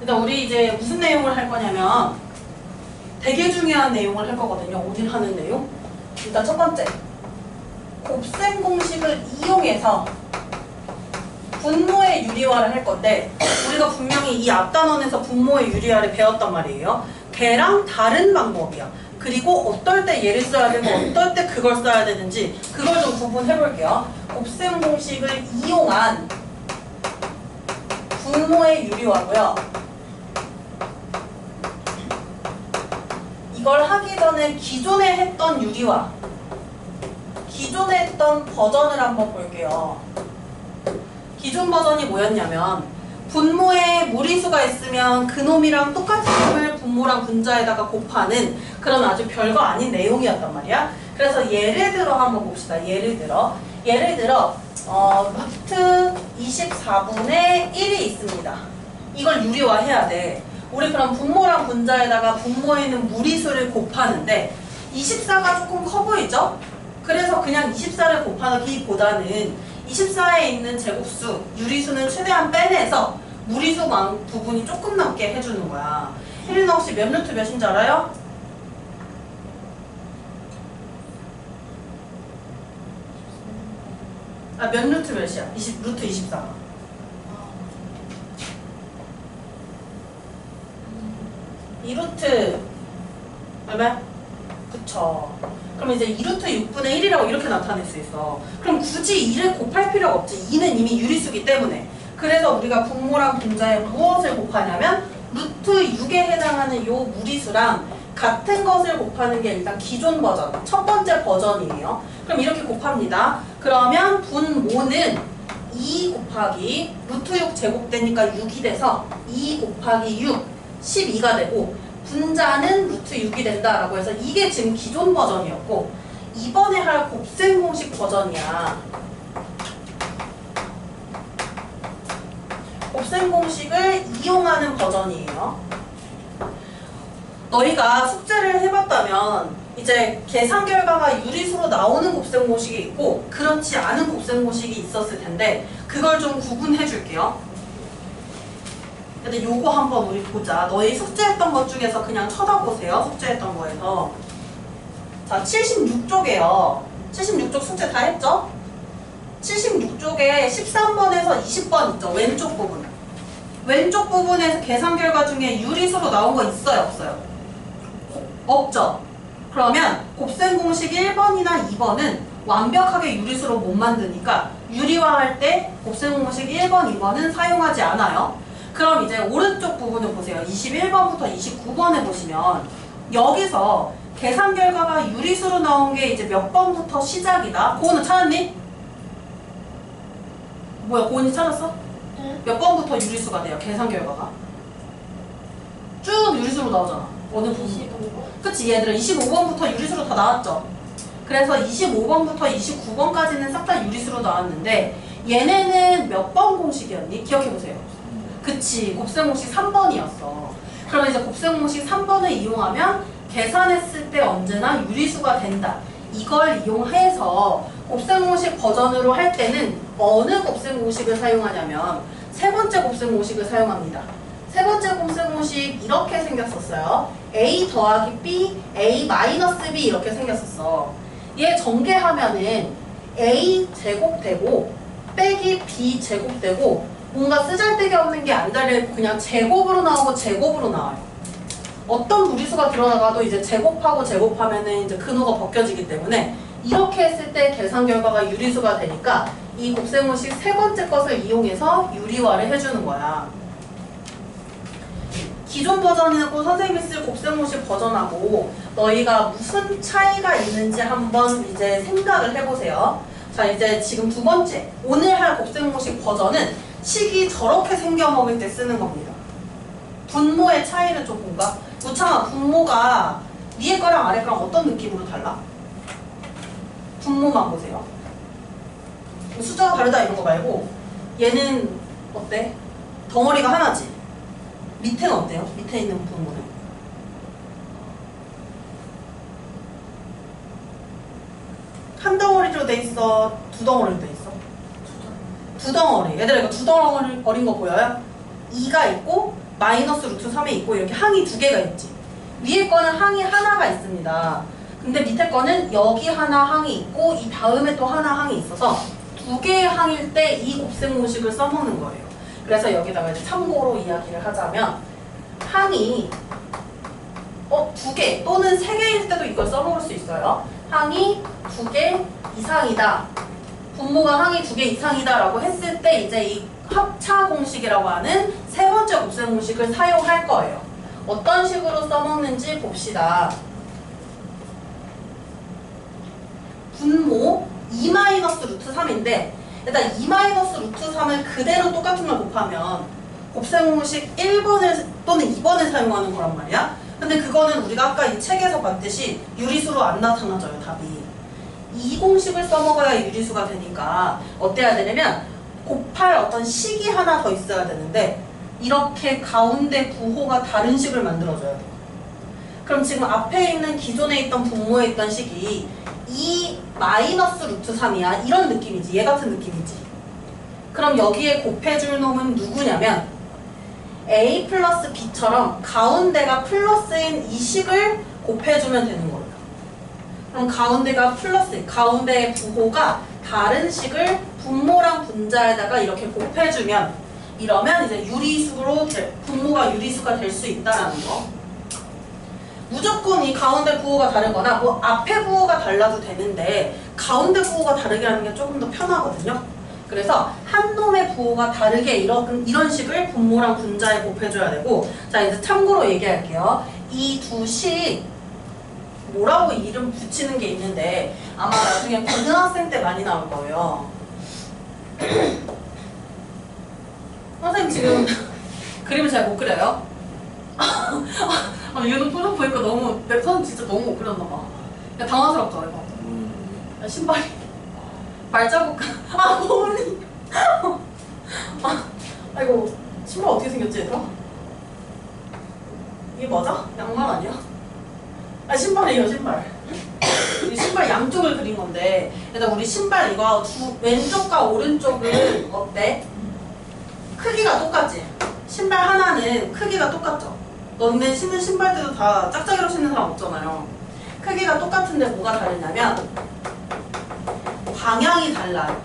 일단 우리 이제 무슨 내용을 할 거냐면 되게 중요한 내용을 할 거거든요. 오늘 하는 내용. 일단 첫 번째, 곱셈 공식을 이용해서 분모의 유리화를 할 건데 우리가 분명히 이 앞 단원에서 분모의 유리화를 배웠단 말이에요. 걔랑 다른 방법이야. 그리고 어떨 때 얘를 써야 되고 어떨 때 그걸 써야 되는지 그걸 좀 구분해 볼게요. 곱셈 공식을 이용한 분모의 유리화고요. 이걸 하기 전에 기존에 했던 유리화, 기존에 했던 버전을 한번 볼게요. 기존 버전이 뭐였냐면 분모에 무리수가 있으면 그놈이랑 똑같은 놈을 분모랑 분자에다가 곱하는 그런 아주 별거 아닌 내용이었단 말이야. 그래서 예를 들어 한번 봅시다. 예를 들어 루트 24분의 1이 있습니다. 이걸 유리화해야 돼. 우리 그럼 분모랑 분자에다가 분모에 있는 무리수를 곱하는데 24가 조금 커 보이죠? 그래서 그냥 24를 곱하기보다는 24에 있는 제곱수, 유리수는 최대한 빼내서 무리수 부분이 조금 남게 해주는 거야. 혜린아 혹시 몇 루트 몇인지 알아요? 아, 몇 루트 몇이야? 루트 24가. 2루트 얼마? 그쵸. 그럼 이제 2루트 6분의 1이라고 이렇게 나타낼 수 있어. 그럼 굳이 2를 곱할 필요가 없지. 2는 이미 유리수기 때문에. 그래서 우리가 분모랑 분자에 무엇을 곱하냐면 루트 6에 해당하는 요 무리수랑 같은 것을 곱하는 게 일단 기존 버전, 첫 번째 버전이에요. 그럼 이렇게 곱합니다. 그러면 분모는 2 곱하기 루트 6 제곱되니까 6이 돼서 2 곱하기 6, 12가 되고 분자는 루트 6이 된다라고 해서 이게 지금 기존 버전이었고 이번에 할 곱셈 공식 버전이야. 곱셈 공식을 이용하는 버전이에요. 너희가 숙제를 해봤다면 이제 계산 결과가 유리수로 나오는 곱셈 공식이 있고 그렇지 않은 곱셈 공식이 있었을 텐데 그걸 좀 구분해 줄게요. 근데 요거 한번 우리 보자. 너희 숙제했던 것 중에서 그냥 쳐다보세요. 숙제했던 거에서. 자, 76쪽에요. 76쪽 숙제 다 했죠? 76쪽에 13번에서 20번 있죠? 왼쪽 부분. 왼쪽 부분에서 계산 결과 중에 유리수로 나온 거 있어요? 없어요? 없죠? 그러면 곱셈 공식 1번이나 2번은 완벽하게 유리수로 못 만드니까 유리화할 때 곱셈 공식 1번, 2번은 사용하지 않아요. 그럼 이제 오른쪽 부분을 보세요. 21번부터 29번에 보시면 여기서 계산 결과가 유리수로 나온 게 이제 몇 번부터 시작이다. 고은은 찾았니? 뭐야, 고은이 찾았어? 네. 몇 번부터 유리수가 돼요? 계산 결과가 쭉 유리수로 나오잖아. 어느 부분? 25번? 그치, 얘들아 25번부터 유리수로 다 나왔죠. 그래서 25번부터 29번까지는 싹 다 유리수로 나왔는데 얘네는 몇 번 공식이었니? 기억해보세요. 그치, 곱셈 공식 3번이었어. 그러면 이제 곱셈 공식 3번을 이용하면 계산했을 때 언제나 유리수가 된다. 이걸 이용해서 곱셈 공식 버전으로 할 때는 어느 곱셈 공식을 사용하냐면 세 번째 곱셈 공식을 사용합니다. 세 번째 곱셈 공식 이렇게 생겼었어요. a 더하기 b, a 마이너스 b 이렇게 생겼었어. 얘 전개하면은 a 제곱되고 빼기 b 제곱되고 뭔가 쓰잘데기 없는 게 안 달려있고 그냥 제곱으로 나오고 제곱으로 나와요. 어떤 무리수가 들어가도 이제 제곱하고 제곱하면은 이제 근호가 벗겨지기 때문에 이렇게 했을 때 계산 결과가 유리수가 되니까 이 곱셈 공식 세 번째 것을 이용해서 유리화를 해주는 거야. 기존 버전이고 선생님이 쓸 곱셈 공식 버전하고 너희가 무슨 차이가 있는지 한번 이제 생각을 해보세요. 자, 이제 지금 두 번째 오늘 할 곱셈 공식 버전은 식이 저렇게 생겨 먹을 때 쓰는 겁니다. 분모의 차이를 좀 볼까? 우창아, 분모가 위에 거랑 아래 거랑 어떤 느낌으로 달라? 분모만 보세요. 숫자가 다르다 이런 거 말고 얘는 어때? 덩어리가 하나지? 밑에는 어때요? 밑에 있는 분모는? 한 덩어리로 돼 있어? 두 덩어리로 돼 있어? 두 덩어리. 얘들아 이거 두 덩어리 버린 거 보여요? 2가 있고 마이너스 루트 3에 있고 이렇게 항이 두 개가 있지. 위에 거는 항이 하나가 있습니다. 근데 밑에 거는 여기 하나 항이 있고 이 다음에 또 하나 항이 있어서 두 개의 항일 때 이 곱셈 공식을 써먹는 거예요. 그래서 여기다가 이제 참고로 이야기를 하자면 항이 두 개 또는 세 개일 때도 이걸 써먹을 수 있어요. 항이 두 개 이상이다. 분모가 항이 두 개 이상이다 라고 했을 때 이제 이 합차 공식이라고 하는 세 번째 곱셈 공식을 사용할 거예요. 어떤 식으로 써먹는지 봅시다. 분모 2-루트 3인데 일단 2-루트 3을 그대로 똑같은 걸 곱하면 곱셈 공식 1번을 또는 2번을 사용하는 거란 말이야. 근데 그거는 우리가 아까 이 책에서 봤듯이 유리수로 안 나타나져요, 답이. 이 공식을 써먹어야 유리수가 되니까 어때야 되냐면 곱할 어떤 식이 하나 더 있어야 되는데 이렇게 가운데 부호가 다른 식을 만들어줘야 돼요. 그럼 지금 앞에 있는 기존에 있던 분모에 있던 식이 2-루트 3이야. 이런 느낌이지. 얘 같은 느낌이지. 그럼 여기에 곱해줄 놈은 누구냐면 A 플러스 B처럼 가운데가 플러스인 이 식을 곱해주면 되는 거예요. 그럼 가운데가 플러스, 가운데의 부호가 다른 식을 분모랑 분자에다가 이렇게 곱해주면 이러면 이제 유리수로 분모가 유리수가 될 수 있다라는 거. 무조건 이 가운데 부호가 다르거나 뭐 앞에 부호가 달라도 되는데 가운데 부호가 다르게 하는 게 조금 더 편하거든요. 그래서 한 놈의 부호가 다르게 이런 식을 분모랑 분자에 곱해줘야 되고, 자 이제 참고로 얘기할게요. 이 두 식 뭐라고 이름 붙이는 게 있는데 아마 나중에 고등학생 때 많이 나올 거예요. 선생님 지금 그림을 잘 못 그려요? 이거는 표정 보니까 너무 내 손 진짜 너무 못 그렸나 봐. 야, 당황스럽죠, 이거. 야, 신발이 발자국. 어머니. 이거 신발 어떻게 생겼지, 얘들아? 이게 맞아? 양말 아니야? 신발이에요, 신발. 이 신발 양쪽을 그린 건데, 일단 우리 신발 이거 왼쪽과 오른쪽은 어때? 크기가 똑같지? 신발 하나는 크기가 똑같죠? 너네 신는 신발들도 다 짝짝이로 신는 사람 없잖아요. 크기가 똑같은데 뭐가 다르냐면 방향이 달라요.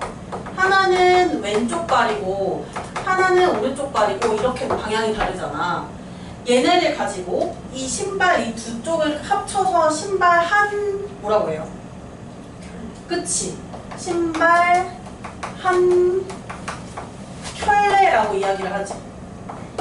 하나는 왼쪽 발이고 하나는 오른쪽 발이고 이렇게 방향이 다르잖아. 얘네를 가지고 이 신발 이 두 쪽을 합쳐서 신발 한 뭐라고 해요? 그치? 신발 한 켤레라고 이야기를 하지.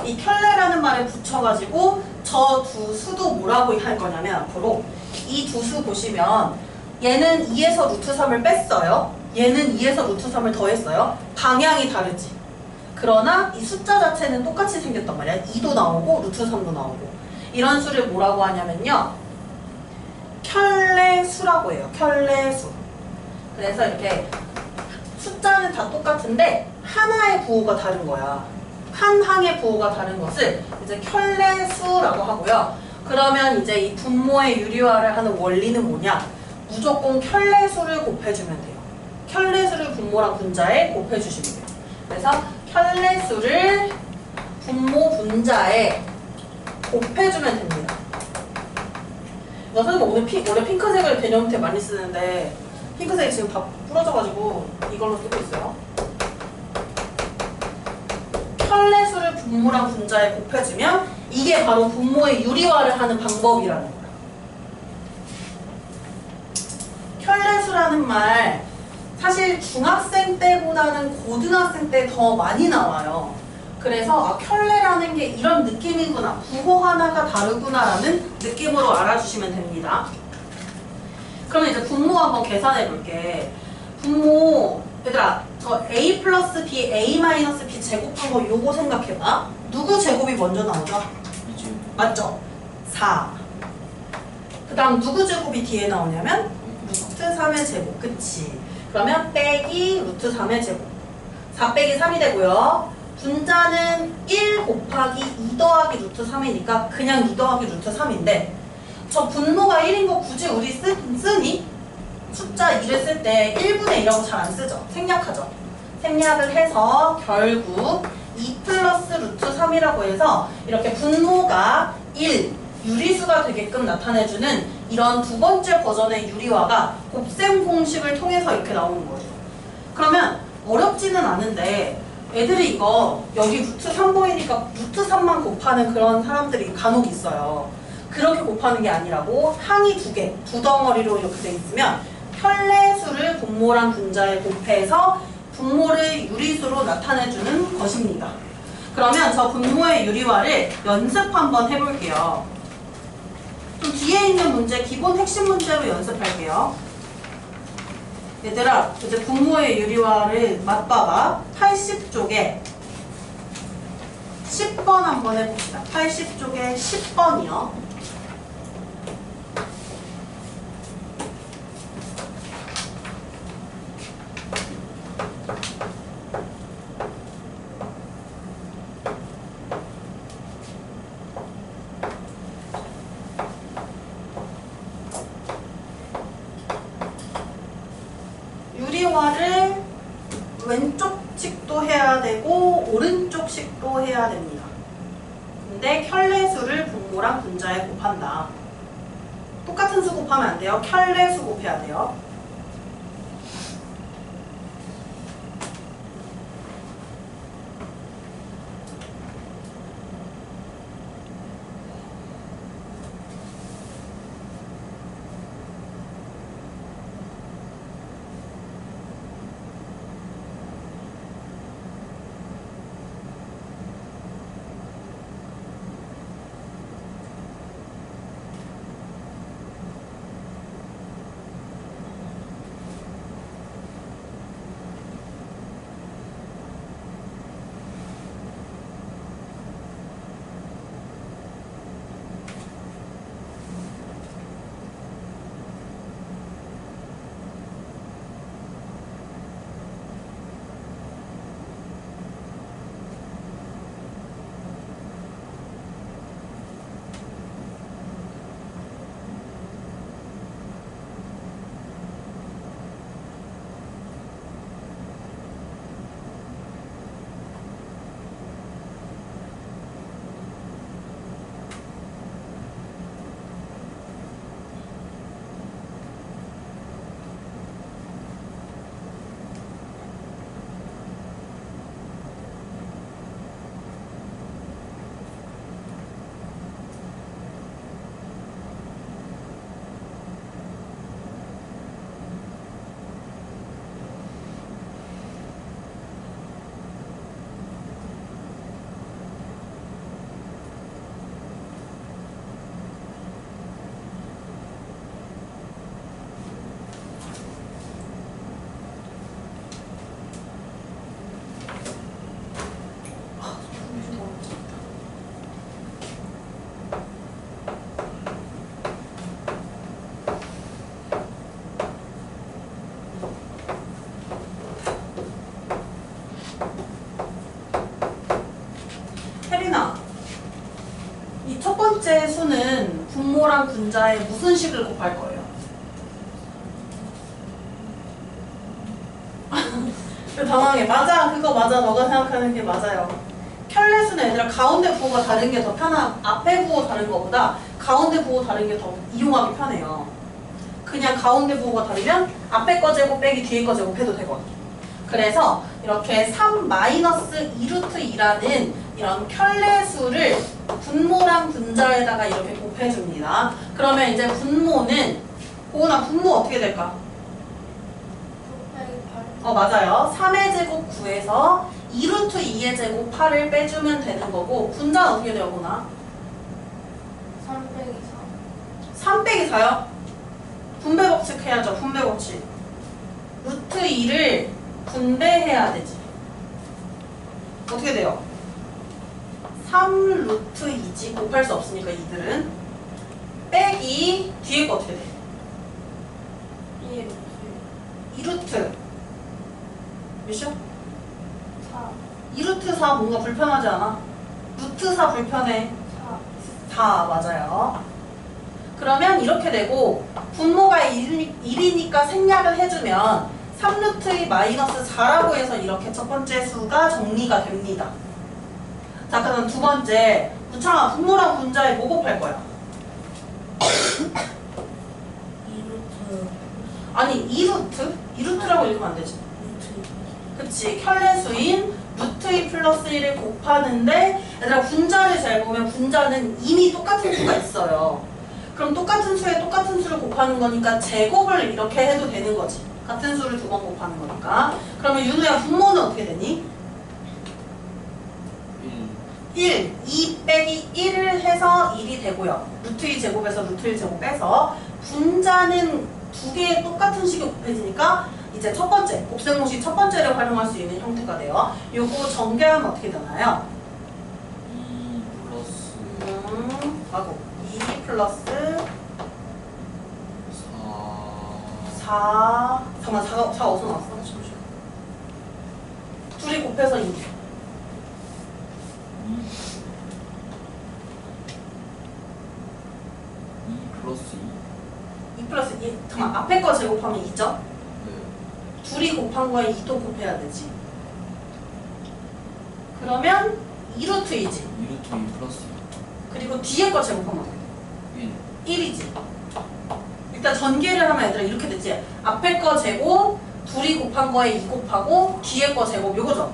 이 켤레라는 말에 붙여가지고 저 두 수도 뭐라고 할 거냐면 앞으로 이 두 수 보시면 얘는 2에서 루트 3을 뺐어요. 얘는 2에서 루트 3을 더했어요. 방향이 다르지. 그러나 이 숫자 자체는 똑같이 생겼단 말이야. 2도 나오고 루트 3도 나오고. 이런 수를 뭐라고 하냐면요, 켤레수라고 해요. 켤레수. 그래서 이렇게 숫자는 다 똑같은데 하나의 부호가 다른 거야. 한 항의 부호가 다른 것을 이제 켤레수라고 하고요. 그러면 이제 이 분모의 유리화를 하는 원리는 뭐냐? 무조건 켤레수를 곱해주면 돼요. 켤레수를 분모랑 분자에 곱해주시면 돼요. 그래서 켤레수를 분모 분자에 곱해주면 됩니다. 나 선생님 원래 핑크색을 개념태 많이 쓰는데 핑크색이 지금 다 부러져가지고 이걸로 쓰고 있어요. 켤레수를 분모랑 분자에 곱해주면 이게 바로 분모의 유리화를 하는 방법이라는 거야. 켤레수라는 말 사실 중학생 때보다는 고등학생 때 더 많이 나와요. 그래서 켤레라는 게 이런 느낌이구나, 부호 하나가 다르구나라는 느낌으로 알아주시면 됩니다. 그러면 이제 분모 한번 계산해 볼게. 분모 얘들아, 저 a 플러스 b, a 마이너스 b 제곱한 거 요거 생각해봐. 누구 제곱이 먼저 나오죠? 맞죠? 4. 그 다음 누구 제곱이 뒤에 나오냐면 루트 3의 제곱. 그치? 그러면 빼기 루트 3의 제곱. 4 빼기 3이 되고요. 분자는 1 곱하기 2 더하기 루트 3이니까 그냥 2 더하기 루트 3인데 저 분모가 1인 거 굳이 우리 쓰니? 숫자 2를 쓸 때 1분의 1하고 잘 안 쓰죠? 생략하죠? 생략을 해서 결국 2 플러스 루트 3이라고 해서 이렇게 분모가 1, 유리수가 되게끔 나타내주는 이런 두 번째 버전의 유리화가 곱셈 공식을 통해서 이렇게 나오는 거예요. 그러면 어렵지는 않은데 애들이 이거 여기 루트 3 보이니까 루트 3만 곱하는 그런 사람들이 간혹 있어요. 그렇게 곱하는 게 아니라고 항이 두 개, 두 덩어리로 이렇게 돼 있으면 편례수를 분모랑 분자에 곱해서 분모를 유리수로 나타내주는 것입니다. 그러면 저 분모의 유리화를 연습 한번 해볼게요. 좀 뒤에 있는 문제, 기본 핵심 문제로 연습할게요. 얘들아, 이제 분모의 유리화를 맛봐봐. 80쪽에 10번 한번 해봅시다. 80쪽에 10번이요. 유리화를 왼쪽 식도 해야 되고 오른쪽 식도 해야 됩니다. 근데 켤레수를 분모랑 분자에 곱한다. 똑같은 수 곱하면 안 돼요. 켤레수 곱해야 돼요. 이 첫 번째 수는 분모랑 분자에 무슨 식을 곱할 거예요? 당황해. 맞아. 그거 맞아. 너가 생각하는 게 맞아요. 켤레수는 얘들아 가운데 부호가 다른 게 더 편한, 앞에 부호 다른 거보다 가운데 부호 다른 게 더 이용하기 편해요. 그냥 가운데 부호가 다르면 앞에 거 제곱 빼기 뒤에 거 제곱 해도 되거든요. 그래서 이렇게 3-2루트2라는 이런 켤레수를 분모랑 분자에다가 이렇게 곱해줍니다. 그러면 이제 분모는, 고은아 분모 어떻게 될까? 맞아요. 3의 제곱 9에서 2루트2의 제곱 8을 빼주면 되는 거고, 분자는 어떻게 돼요, 고은아? 3 빼기 4. 3 빼기 4요? 분배 법칙 해야죠. 분배 법칙. 루트 2를 분배해야 되지. 어떻게 돼요? 3 루트 2지. 곱할 수 없으니까 이들은. 빼기 뒤에 거 어떻게 돼? 2루트. 몇이요? 4. 2루트 4 뭔가 불편하지 않아? 루트 4 불편해. 4 맞아요. 그러면 이렇게 되고 분모가 1이니까 생략을 해주면 3루트 2 마이너스 4라고 해서 이렇게 첫 번째 수가 정리가 됩니다. 자, 그다음 두 번째. 무창아, 분모랑 분자에 뭐 곱할 거야? 2루트 아니, 2루트? 2루트라고 읽으면 안 되지. 루트 그치. 켤레수인 루트 2 플러스 1을 곱하는데, 얘들아, 분자를 잘 보면 분자는 이미 똑같은 수가 있어요. 그럼 똑같은 수에 똑같은 수를 곱하는 거니까 제곱을 이렇게 해도 되는 거지. 같은 수를 두 번 곱하는 거니까. 그러면 윤우야, 분모는 어떻게 되니? 1. 2 빼기 1을 해서 1이 되고요. 루트 2 제곱에서 루트 1 제곱 빼서 분자는 두 개의 똑같은 식이 곱해지니까 이제 첫 번째, 곱셈공식 첫 번째를 활용할 수 있는 형태가 돼요. 요거 전개하면 어떻게 되나요? 2 플러스 하고 2 플러스 4 잠깐만, 4 어디서 나왔어? 둘이 곱해서 2. 2 플러스 2? 2 플러스 2. 잠깐만, 앞에 거 제곱하면 2죠? 네. 둘이 곱한 거에 2도 곱해야 되지. 그러면 2루트 2지. 2루트 2 플러스 그리고 뒤에 거 제곱하면 어떻게 돼? 1 1이지. 일단 전개를 하면 얘들아 이렇게 되지. 앞에 거 제곱, 둘이 곱한 거에 2 곱하고 뒤에 거 제곱 요거죠.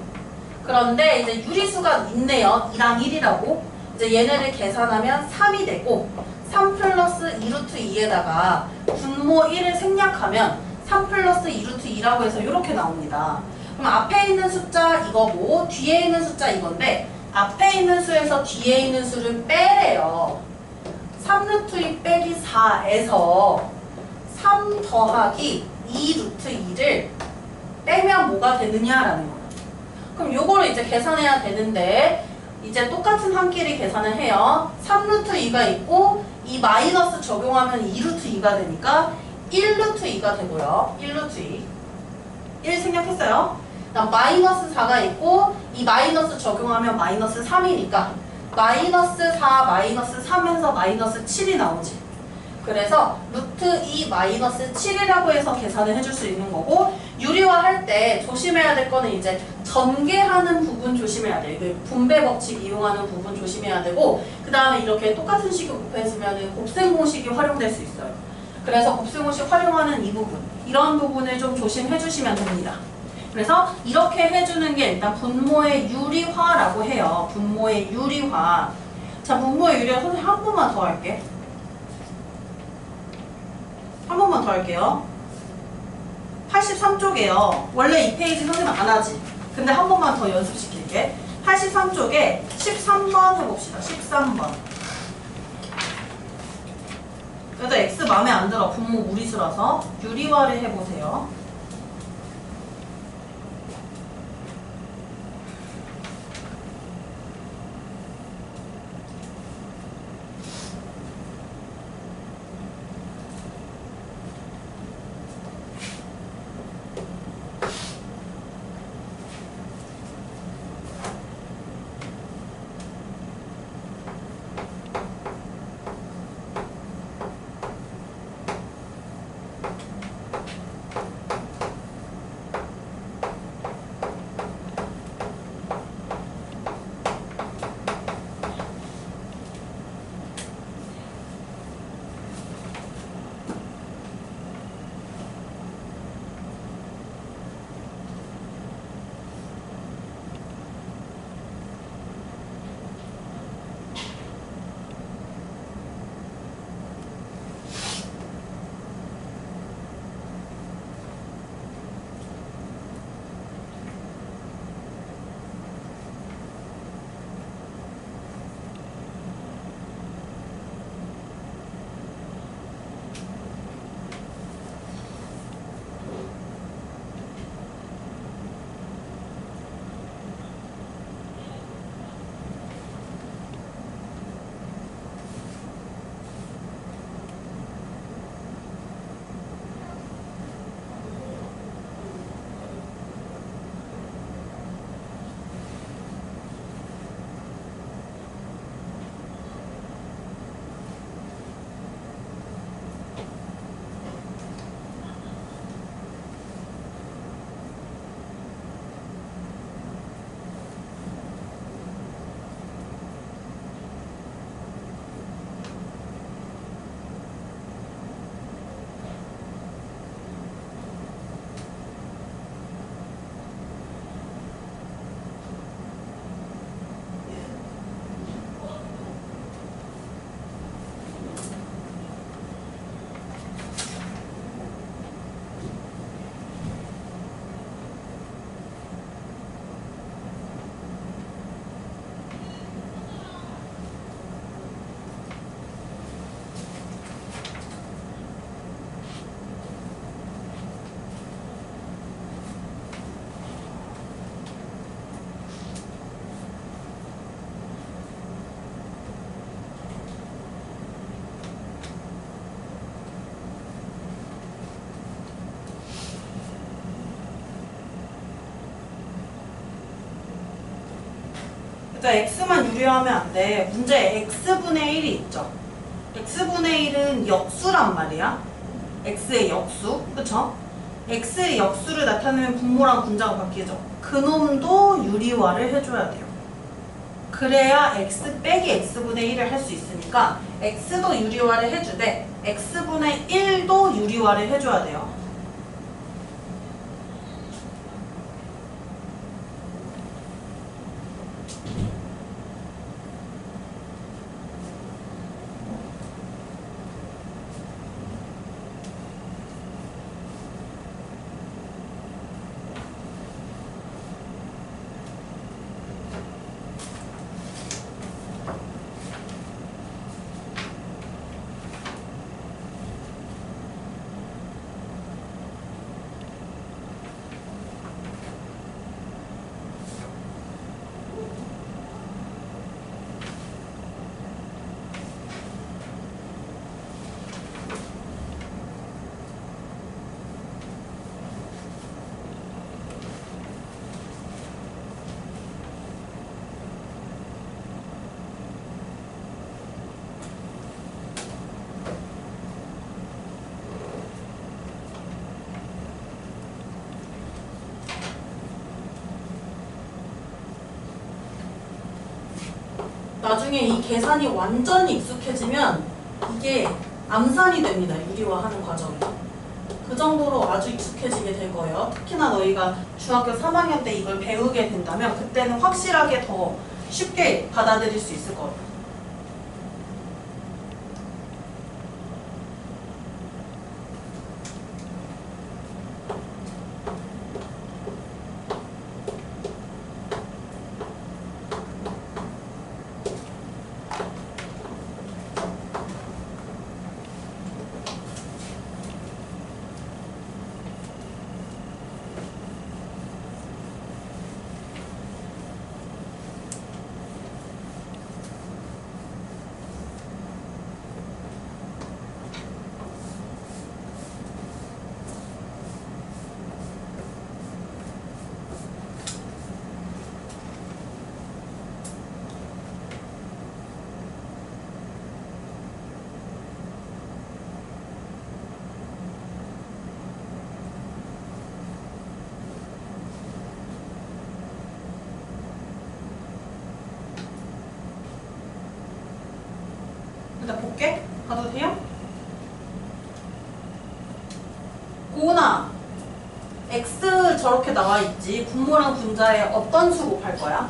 그런데 이제 유리수가 있네요. 2랑 1이라고. 이제 얘네를 계산하면 3이 되고 3 플러스 2루트 2에다가 분모 1을 생략하면 3 플러스 2루트 2라고 해서 이렇게 나옵니다. 그럼 앞에 있는 숫자 이거고 뒤에 있는 숫자 이건데 앞에 있는 수에서 뒤에 있는 수를 빼래요. 3루트 2 빼기 4에서 3 더하기 2루트 2를 빼면 뭐가 되느냐라는 거예요. 그럼 요거를 이제 계산해야 되는데 이제 똑같은 한 끼리 계산을 해요. 3루트 2가 있고 이 마이너스 적용하면 2루트 2가 되니까 1루트 2가 되고요. 1루트 2. 1 생략했어요. 그다음 마이너스 4가 있고 이 마이너스 적용하면 마이너스 3이니까 마이너스 4 마이너스 3에서 마이너스 7이 나오지. 그래서 루트 2 마이너스 7이라고 해서 계산을 해줄 수 있는 거고 유리화 할 때 조심해야 될 거는 이제 전개하는 부분 조심해야 돼요. 이게 분배 법칙 이용하는 부분 조심해야 되고 그 다음에 이렇게 똑같은 식이 곱해지면 곱셈 공식이 활용될 수 있어요. 그래서 곱셈 공식 활용하는 이 부분 이런 부분을 좀 조심해 주시면 됩니다. 그래서 이렇게 해주는 게 일단 분모의 유리화라고 해요. 분모의 유리화. 자, 분모의 유리화 선생님 한 번만 더 할게. 한 번만 더 할게요. 83쪽에요. 원래 이 페이지 선생님 안 하지. 근데 한 번만 더 연습시킬게. 83쪽에 13번 해봅시다. 13번. 그래도 X 마음에 안 들어. 분모 무리수라서 유리화를 해보세요. 자, x만 유리하면 안 돼. 문제에 x분의 1이 있죠. x분의 1은 역수란 말이야. x의 역수, 그쵸? x의 역수를 나타내면 분모랑 분자가 바뀌죠. 그놈도 유리화를 해줘야 돼요. 그래야 x 빼기 x분의 1을 할 수 있으니까 x도 유리화를 해주되 x분의 1도 유리화를 해줘야 돼요. 나중에 이 계산이 완전히 익숙해지면 이게 암산이 됩니다. 유리화하는 과정이. 그 정도로 아주 익숙해지게 될 거예요. 특히나 너희가 중학교 3학년 때 이걸 배우게 된다면 그때는 확실하게 더 쉽게 받아들일 수 있을 거예요. 일단 볼게. 가도 돼요? 고은아, x 저렇게 나와 있지. 분모랑 분자에 어떤 수 곱할 거야?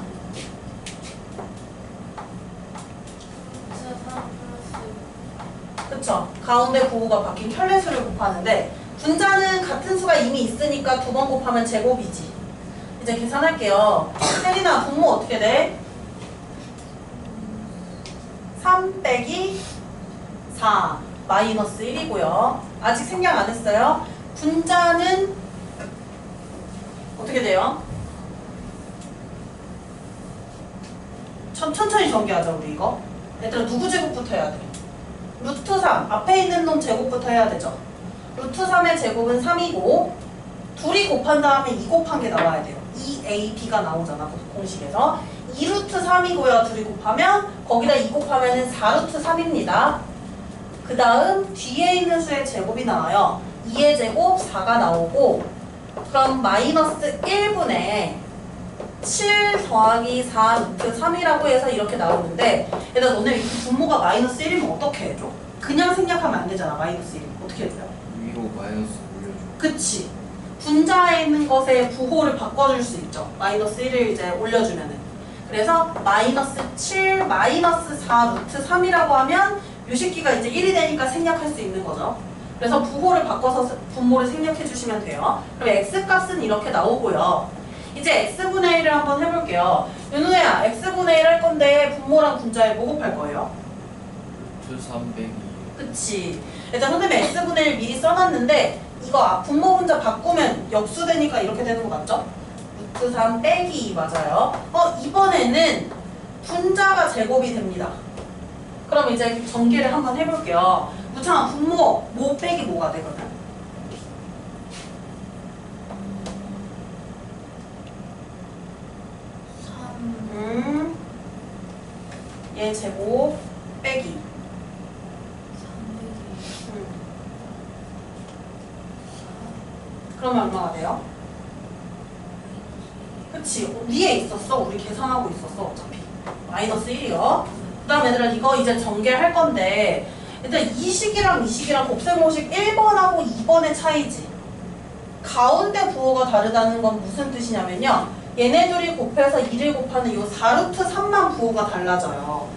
그쵸? 가운데 부호가 바뀐 켤레수를 곱하는데 분자는 같은 수가 이미 있으니까 두 번 곱하면 제곱이지. 이제 계산할게요. 혜린아, 분모 어떻게 돼? 3 빼기 4 마이너스 1이고요. 아직 생략 안 했어요. 분자는 어떻게 돼요? 천천히 전개하자 우리 이거. 얘들아 누구 제곱부터 해야 돼? 루트 3 앞에 있는 놈 제곱부터 해야 되죠. 루트 3의 제곱은 3이고 둘이 곱한 다음에 2 곱한 게 나와야 돼요. 2ab가 나오잖아 공식에서. 2루트 3이고요. 둘이 곱하면 거기다 2 곱하면 4루트 3입니다. 그 다음 뒤에 있는 수의 제곱이 나와요. 2의 제곱 4가 나오고 그럼 마이너스 1분의 7 더하기 4 루트 3이라고 해서 이렇게 나오는데 얘들아 너네 이 분모가 마이너스 1이면 어떻게 해줘? 그냥 생략하면 안 되잖아. 마이너스 1이면 어떻게 해줘요? 위로 마이너스 올려줘. 그치. 분자에 있는 것의 부호를 바꿔줄 수 있죠. 마이너스 1을 이제 올려주면은. 그래서 마이너스 7 마이너스 4 루트 3이라고 하면 요 새끼가 이제 1이 되니까 생략할 수 있는 거죠. 그래서 부호를 바꿔서 분모를 생략해 주시면 돼요. 그럼 x값은 이렇게 나오고요. 이제 x분의 1을 한번 해볼게요. 윤우야, x분의 1 할 건데 분모랑 분자에 뭐 곱할 거예요? 루트 300이. 그치. 일단 선생님이 x분의 1 미리 써놨는데 이거 분모 분자 바꾸면 역수되니까 이렇게 되는 거 맞죠? 루트 3 빼기 2 맞아요. 이번에는 분자가 제곱이 됩니다. 그럼 이제 전개를 한번 해볼게요. 무창아, 분모 뭐 빼기 뭐가 되거든? 3 얘 제곱 빼기. 300이 그러면 얼마가 돼요? 그치? 위에 있었어. 우리 계산하고 있었어. 어차피. 마이너스 1이요. 그 다음 얘들아 이거 이제 전개할 건데 일단 이 식이랑 이 식이랑 곱셈공식 1번하고 2번의 차이지. 가운데 부호가 다르다는 건 무슨 뜻이냐면요. 얘네 둘이 곱해서 2를 곱하는 요 4루트 3만 부호가 달라져요.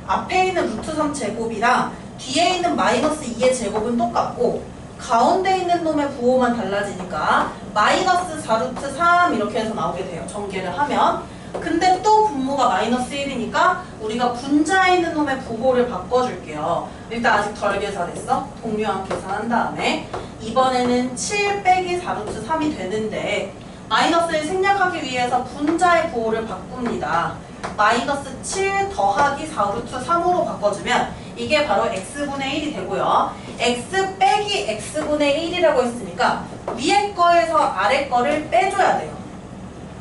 앞에 있는 루트 3 제곱이랑 뒤에 있는 마이너스 2의 제곱은 똑같고 가운데 있는 놈의 부호만 달라지니까 마이너스 4루트 3 이렇게 해서 나오게 돼요. 전개를 하면. 근데 또 분모가 마이너스 1이니까 우리가 분자에 있는 놈의 부호를 바꿔줄게요. 일단 아직 덜 계산했어. 동류항 계산한 다음에 이번에는 7 빼기 4루트 3이 되는데 마이너스를 생략하기 위해서 분자의 부호를 바꿉니다. 마이너스 7 더하기 4루트 3으로 바꿔주면 이게 바로 x분의 1이 되고요. x 빼기 x분의 1이라고 했으니까 위에 거에서 아래 거를 빼줘야 돼요.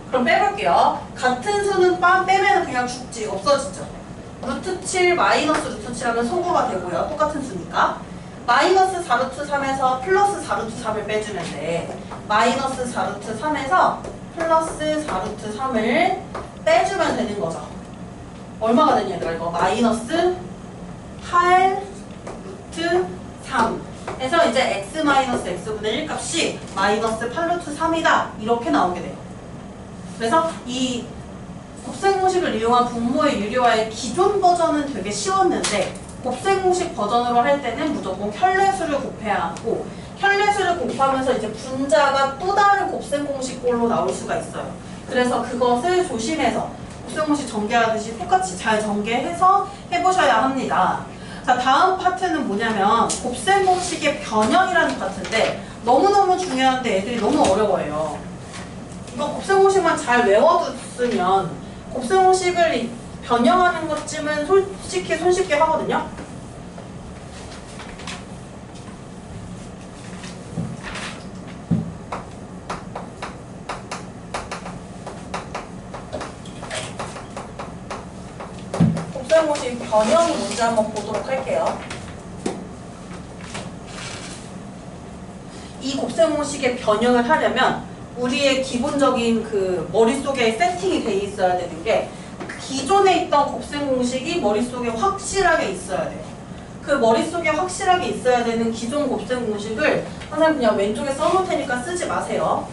그럼 빼볼게요. 같은 수는 빼면 그냥 죽지. 없어지죠. 루트 7 마이너스 루트 7 하면 소구가 되고요. 똑같은 수니까. 마이너스 4루트 3에서 플러스 4루트 3을 빼주면 돼. 마이너스 4루트 3에서 플러스 4루트 3을 빼주면 되는 거죠. 얼마가 되냐 얘들아 이거 마이너스 8 루트 3 해서 이제 x 마이너스 x분의 1 값이 마이너스 8 루트 3이다 이렇게 나오게 돼요. 그래서 이 곱셈공식을 이용한 분모의 유리화의 기존 버전은 되게 쉬웠는데 곱셈공식 버전으로 할 때는 무조건 켤레수를 곱해야 하고 켤레수를 곱하면서 이제 분자가 또 다른 곱셈공식꼴로 나올 수가 있어요. 그래서 그것을 조심해서 곱셈공식 전개하듯이 똑같이 잘 전개해서 해보셔야 합니다. 자, 다음 파트는 뭐냐면 곱셈공식의 변형이라는 파트인데 너무너무 중요한데 애들이 너무 어려워해요. 이거 곱셈공식만 잘 외워뒀으면 곱셈공식을 변형하는 것쯤은 솔직히 손쉽게 하거든요. 곱셈공식 변형 문제 한번 보도록 할게요. 이 곱셈공식의 변형을 하려면 우리의 기본적인 그 머릿속에 세팅이 돼 있어야 되는 게 기존에 있던 곱셈공식이 머릿속에 확실하게 있어야 돼요. 그 머릿속에 확실하게 있어야 되는 기존 곱셈공식을 선생님 그냥 왼쪽에 써놓을 테니까 쓰지 마세요.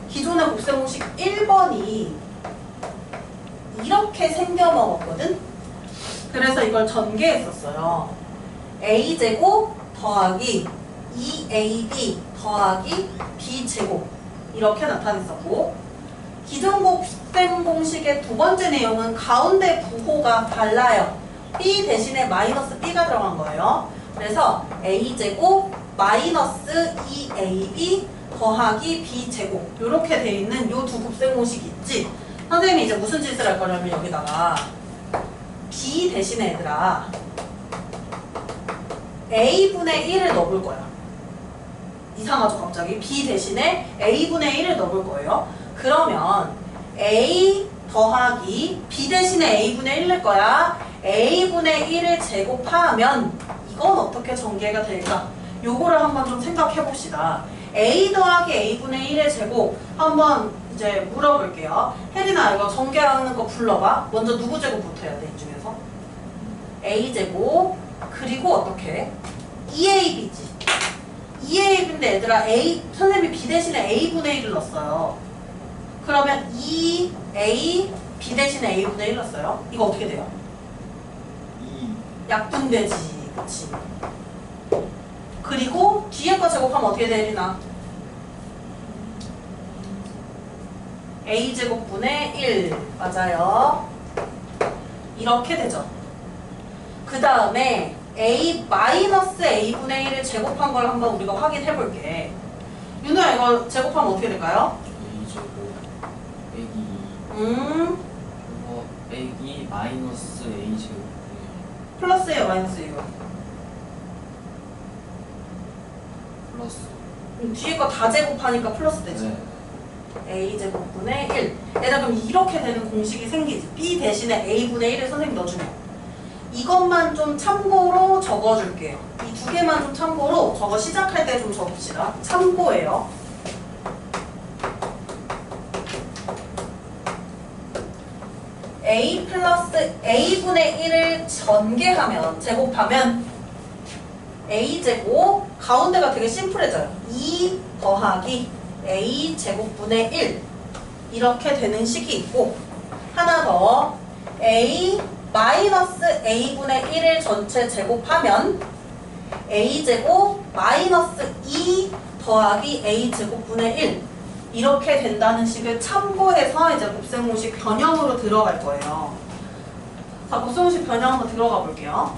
기존의 곱셈공식 1번이 이렇게 생겨먹었거든? 그래서 이걸 전개했었어요. a제곱 더하기 2ab 더하기 b제곱 이렇게 나타냈었고 기존 곱셈공식의 두 번째 내용은 가운데 부호가 달라요. b 대신에 마이너스 b가 들어간 거예요. 그래서 a제곱 마이너스 2ab 더하기 b제곱 이렇게 돼 있는 요 두 곱셈공식이 있지. 선생님이 이제 무슨 짓을 할 거냐면 여기다가 b 대신에 얘들아 a분의 1을 넣어볼 거야. 이상하죠 갑자기? b 대신에 a분의 1을 넣어볼 거예요. 그러면 a 더하기 b 대신에 a분의 1 낼 거야. a분의 1을 제곱하면 이건 어떻게 전개가 될까? 요거를 한번 좀 생각해 봅시다. a 더하기 a분의 1의 제곱 한번 이제 물어볼게요. 혜린아 이거 전개하는 거 불러봐. 먼저 누구 제곱부터 해야 돼? 이 중에서? a제곱 그리고 어떻게? 2ab지. 2ab인데 얘들아 a 선생님이 b 대신에 a분의 1을 넣었어요. 그러면 2a b 대신에 a분의 1 넣었어요. 이거 어떻게 돼요? 2 약분되지. 그치? 그리고 뒤에 거 제곱하면 어떻게 되리나? a제곱분의 1 맞아요. 이렇게 되죠. 그 다음에 a 마이너스 a분의 1을 제곱한 걸 한번 우리가 확인해 볼게. 윤호야 이거 제곱하면 어떻게 될까요? a제곱 빼기 그거 빼기 마이너스 a제곱 플러스예요 마이너스예요? 플러스 뒤에 거 다 제곱하니까 플러스 되지. 네. a제곱분의 1. 얘들아 그럼 이렇게 되는 공식이 생기지. b 대신에 a분의 1을 선생님 넣어주면 이것만 좀 참고로 적어줄게요. 이 두 개만 좀 참고로 저거 시작할 때 좀 적읍시다. 참고예요. a 플러스 a분의 1을 전개하면 제곱하면 a제곱 가운데가 되게 심플해져요. 2 더하기 a제곱분의 1 이렇게 되는 식이 있고 하나 더 a 마이너스 a분의 1을 전체 제곱하면 a제곱 마이너스 2 더하기 a제곱분의 1 이렇게 된다는 식을 참고해서 이제 곱셈공식 변형으로 들어갈 거예요. 자, 곱셈공식 변형 한번 들어가 볼게요.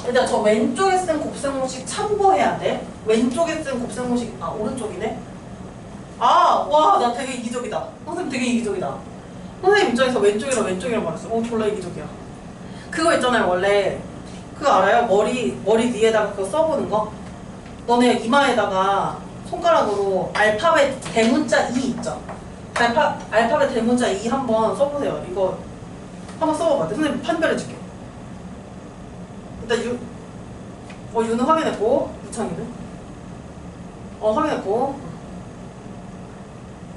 일단 저 왼쪽에 쓴 곱셈공식 참고해야 돼. 왼쪽에 쓴 곱셈공식, 아, 오른쪽이네? 아, 와, 나 되게 이기적이다. 선생님 되게 이기적이다. 선생님 입장에서 왼쪽이라 말했어. 졸라 이기적이야. 그거 있잖아요, 원래. 그거 알아요? 머리 위에다가 그거 써보는 거? 너네 이마에다가 손가락으로 알파벳 대문자 2 있죠? 알파벳 대문자 2 한번 써보세요. 이거 한번 써봐봐. 선생님 판별해줄게. 일단 유는 확인했고, 유창이는? 확인했고,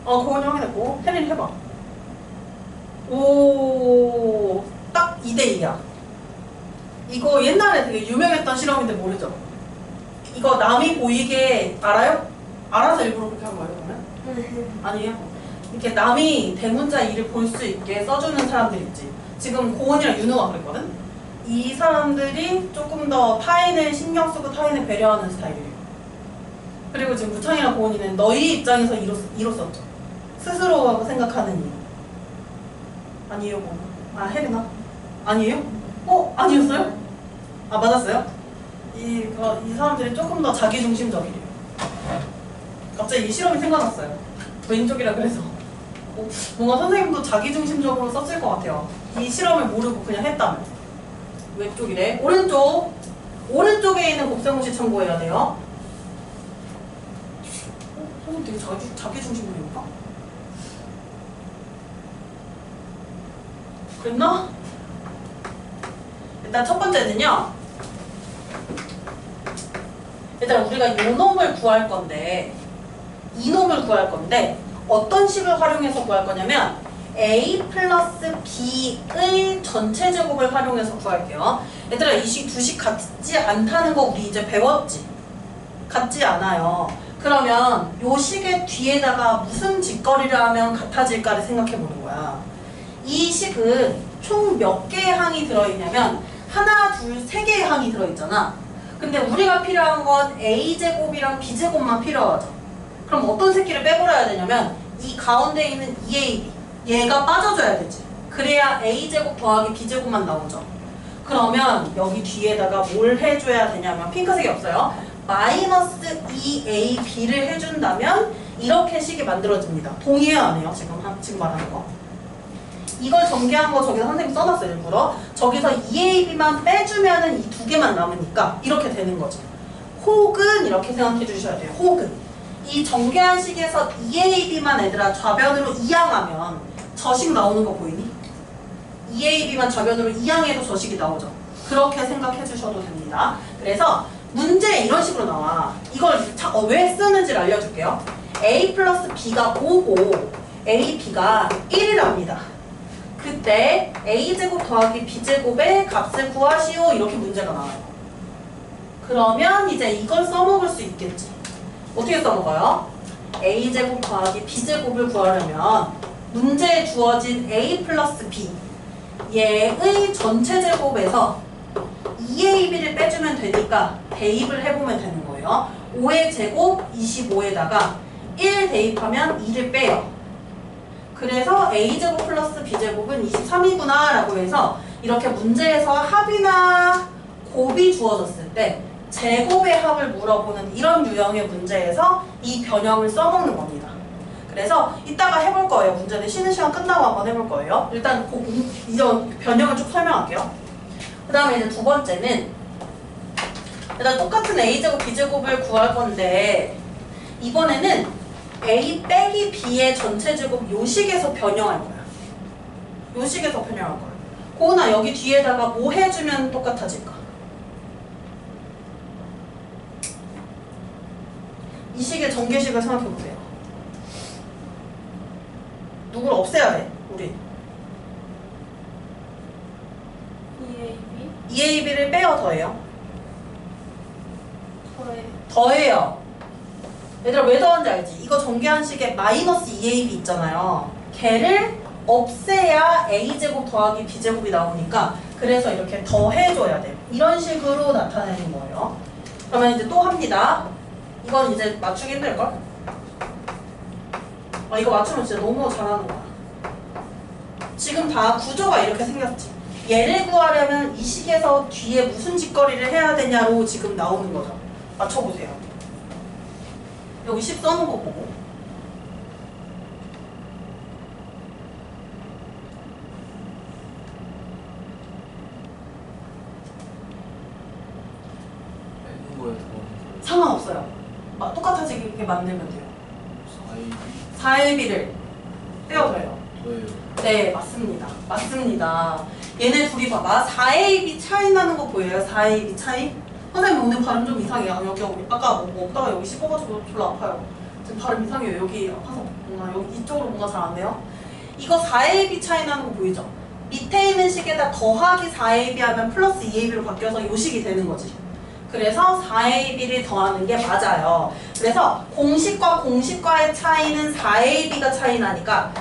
고은이 확인했고, 혜린이 해봐. 오, 딱 2대2야. 이거 옛날에 되게 유명했던 실험인데 모르죠? 이거 남이 보이게 알아요? 알아서 일부러 그렇게 한 거예요, 그러면? 아니에요? 이렇게 남이 대문자 2를 볼 수 있게 써주는 사람들 있지. 지금 고은이랑 윤우가 그랬거든? 이 사람들이 조금 더 타인을 신경 쓰고 타인을 배려하는 스타일이에요. 그리고 지금 무창이랑 고은이는 너희 입장에서 이로 썼죠. 스스로 생각하는 이. 아니에요, 고은? 아, 혜린아? 아니에요? 아니었어요? 아, 맞았어요? 이 사람들이 조금 더 자기중심적이래요. 갑자기 이 실험이 생각났어요. 왼쪽이라 그래서. 뭔가 선생님도 자기중심적으로 썼을 것 같아요. 이 실험을 모르고 그냥 했다면. 왼쪽이래. 오른쪽에 있는 곱셈공식 참고해야 돼요. 선생님 되게 자기중심적인가? 그랬나? 일단 첫 번째는요. 일단 우리가 요 놈을 구할 건데 이 놈을 구할 건데 어떤 식을 활용해서 구할 거냐면 a 플러스 b의 전체 제곱을 활용해서 구할게요. 얘들아 이 식 두 식 같지 않다는 거 우리 이제 배웠지? 같지 않아요. 그러면 요 식의 뒤에다가 무슨 짓거리를 하면 같아질까를 생각해 보는 거야. 이 식은 총 몇 개의 항이 들어있냐면 하나, 둘, 세 개의 항이 들어있잖아. 근데 우리가 필요한 건 a제곱이랑 b제곱만 필요하죠. 그럼 어떤 새끼를 빼버려야 되냐면 이 가운데 있는 2ab 얘가 빠져줘야 되지. 그래야 a제곱 더하기 b제곱만 나오죠. 그러면 여기 뒤에다가 뭘 해줘야 되냐면 핑크색이 없어요. 마이너스 2ab를 해준다면 이렇게 식이 만들어집니다. 동의해요 안 해요? 지금 말하는 거. 이걸 전개한 거 저기서 선생님 써놨어요 일부러. 저기서 2ab만 빼주면은 이 두 개만 남으니까 이렇게 되는 거죠. 혹은 이렇게 생각해 주셔야 돼요. 혹은 이 전개한 식에서 2ab만 얘들아 좌변으로 이항하면 저식 나오는 거 보이니? 2ab만 좌변으로 이항해도 저식이 나오죠. 그렇게 생각해 주셔도 됩니다. 그래서 문제 이런 식으로 나와. 이걸 왜 쓰는지를 알려줄게요. a 플러스 b가 5고 a, b가 1이랍니다. 그때 a제곱 더하기 b제곱의 값을 구하시오 이렇게 문제가 나와요. 그러면 이제 이걸 써먹을 수 있겠지. 어떻게 써먹어요? a제곱 더하기 b제곱을 구하려면 문제에 주어진 a 플러스 b 얘의 전체 제곱에서 2ab를 빼주면 되니까 대입을 해보면 되는 거예요. 5의 제곱 25에다가 1 대입하면 2를 빼요. 그래서 a제곱 플러스 b제곱은 23이구나 라고 해서 이렇게 문제에서 합이나 곱이 주어졌을 때 제곱의 합을 물어보는 이런 유형의 문제에서 이 변형을 써먹는 겁니다. 그래서 이따가 해볼 거예요. 문제는 쉬는 시간 끝나고 한번 해볼 거예요. 일단 이제 변형을 쭉 설명할게요. 그 다음에 이제 두 번째는 일단 똑같은 a제곱 b제곱을 구할 건데 이번에는 A 빼기 B의 전체 제곱 요 식에서 변형할 거야. 요 식에서 변형할 거야. 고은아 여기 뒤에다가 뭐 해주면 똑같아질까? 이 식의 전개식을 생각해보세요. 누구를 없애야 돼, 우리. EAB 2AB를 빼요, 더해요? 더해 더해요. 얘들아 왜 더한지 알지? 이거 전개한 식에 마이너스 2AB 있잖아요. 걔를 없애야 A제곱 더하기 B제곱이 나오니까 그래서 이렇게 더해줘야 돼요. 이런 식으로 나타내는 거예요. 그러면 이제 또 합니다. 이건 이제 맞추기 힘들걸? 이거 맞추면 진짜 너무 잘하는 거야. 지금 다 구조가 이렇게 생겼지. 얘를 구하려면 이 식에서 뒤에 무슨 짓거리를 해야 되냐로 지금 나오는 거죠. 맞춰보세요. 여기 10 써놓은 거 보고. 빼는 거에 더 상관없어요. 똑같아지게 만들면 돼요. 4AB 4AB를 떼어줘요. 더해요. 네, 맞습니다. 맞습니다. 얘네 둘이 봐봐. 4AB 차이 나는 거 보여요? 4AB 차이? 선생님 오늘 발음 좀 이상해요. 여기 아까 뭐 먹다가 여기 씹어가지고 졸라 아파요. 지금 발음 이상해요. 여기 아파서 뭔가 여기 이쪽으로 뭔가 잘 안 돼요. 이거 4AB 차이 나는 거 보이죠? 밑에 있는 식에다 더하기 4AB 하면 플러스 2AB로 바뀌어서 요 식이 되는 거지. 그래서 4AB를 더하는 게 맞아요. 그래서 공식과 공식과의 차이는 4AB가 차이 나니까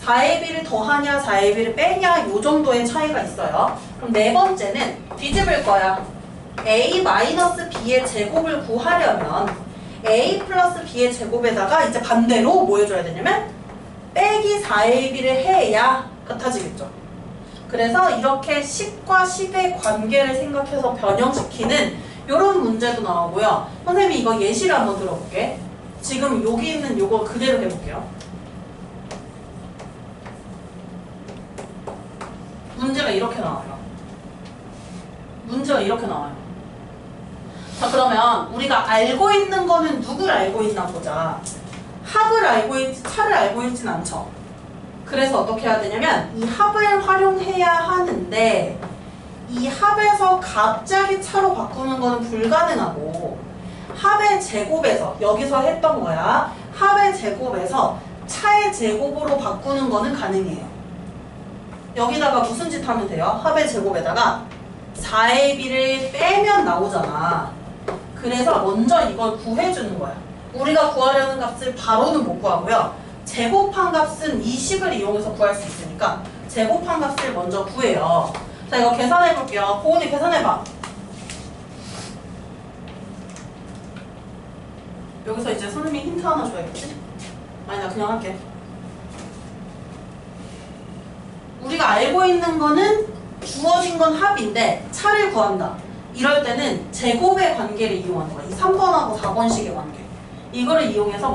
4AB를 더하냐 4AB를 빼냐 요 정도의 차이가 있어요. 그럼 네 번째는 뒤집을 거야. A-B의 제곱을 구하려면 A 플러스 B의 제곱에다가 이제 반대로 뭐 해줘야 되냐면 빼기 4AB를 해야 같아지겠죠. 그래서 이렇게 식과 식의 관계를 생각해서 변형시키는 이런 문제도 나오고요. 선생님이 이거 예시를 한번 들어볼게. 지금 여기 있는 요거 그대로 해볼게요. 문제가 이렇게 나와요. 문제가 이렇게 나와요. 자, 그러면 우리가 알고 있는 거는 누구를 알고 있나 보자. 합을 알고 있지 차를 알고 있진 않죠. 그래서 어떻게 해야 되냐면 이 합을 활용해야 하는데 이 합에서 갑자기 차로 바꾸는 거는 불가능하고 합의 제곱에서 여기서 했던 거야. 합의 제곱에서 차의 제곱으로 바꾸는 거는 가능해요. 여기다가 무슨 짓 하면 돼요? 합의 제곱에다가 4AB를 빼면 나오잖아. 그래서 먼저 이걸 구해주는 거야. 우리가 구하려는 값을 바로는 못 구하고요. 제곱한 값은 이 식을 이용해서 구할 수 있으니까 제곱한 값을 먼저 구해요. 자, 이거 계산해 볼게요. 고은이 계산해봐. 여기서 이제 선생님이 힌트 하나 줘야겠지? 아니, 나 그냥 할게. 우리가 알고 있는 거는 주어진 건 합인데 차를 구한다. 이럴 때는 제곱의 관계를 이용하는 거야. 이 3번하고 4번식의 관계. 이거를 이용해서